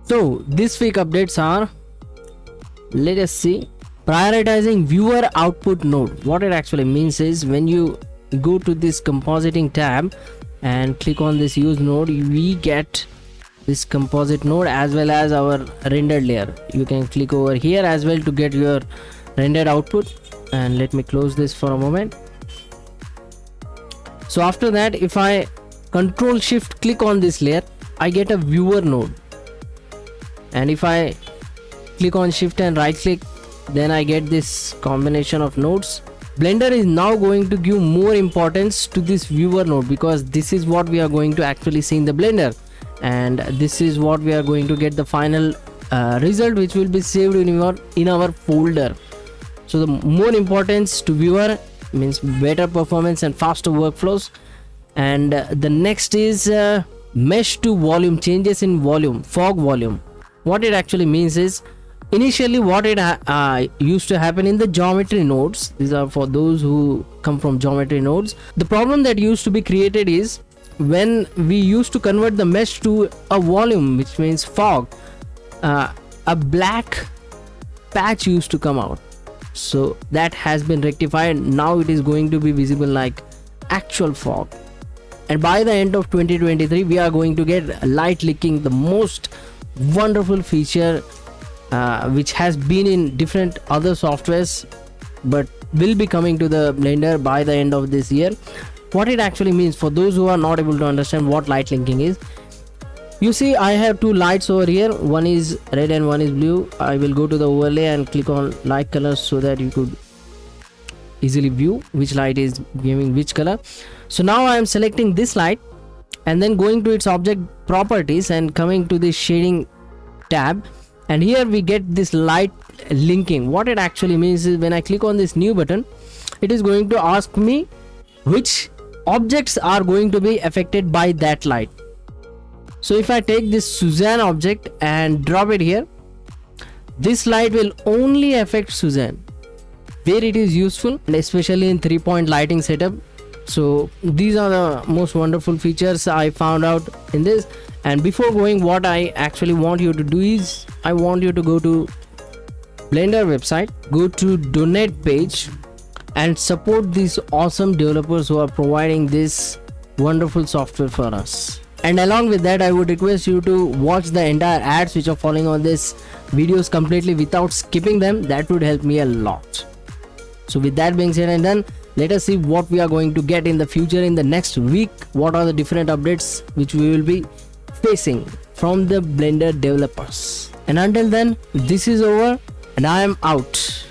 So this week updates are, let us see, prioritizing viewer output node. What it actually means is when you go to this compositing tab and click on this use node, we get this composite node as well as our rendered layer. You can click over here as well to get your rendered output. And let me close this for a moment. So after that, if I control shift click on this layer, I get a viewer node. And if I click on shift and right click, then I get this combination of nodes. Blender is now going to give more importance to this viewer node because this is what we are going to actually see in the Blender, and this is what we are going to get the final result, which will be saved in our folder. So the more importance to viewer means better performance and faster workflows. And the next is mesh to volume, changes in volume, fog volume. What it actually means is, initially what it used to happen in the geometry nodes, these are for those who come from geometry nodes, the problem that used to be created is when we used to convert the mesh to a volume, which means fog, a black patch used to come out. So that has been rectified. Now it is going to be visible like actual fog. And by the end of 2023 we are going to get light leaking, the most wonderful feature which has been in different other softwares but will be coming to the Blender by the end of this year. What it actually means, for those who are not able to understand what light linking is, you see I have two lights over here, one is red and one is blue. I will go to the overlay and click on light colors so that you could easily view which light is giving which color. So now I am selecting this light and then going to its object properties and coming to this shading tab, and here we get this light linking. What it actually means is when I click on this new button, it is going to ask me which objects are going to be affected by that light. So if I take this Suzanne object and drop it here, this light will only affect Suzanne, where it is useful, and especially in 3-point lighting setup. So these are the most wonderful features I found out in this. And before going, what I actually want you to do is, I want you to go to Blender website, go to donate page and support these awesome developers who are providing this wonderful software for us. And along with that, I would request you to watch the entire ads which are following on this videos completely without skipping them. That would help me a lot. So with that being said and done, let us see what we are going to get in the future in the next week. What are the different updates which we will be facing from the Blender developers. And until then, this is over and I am out.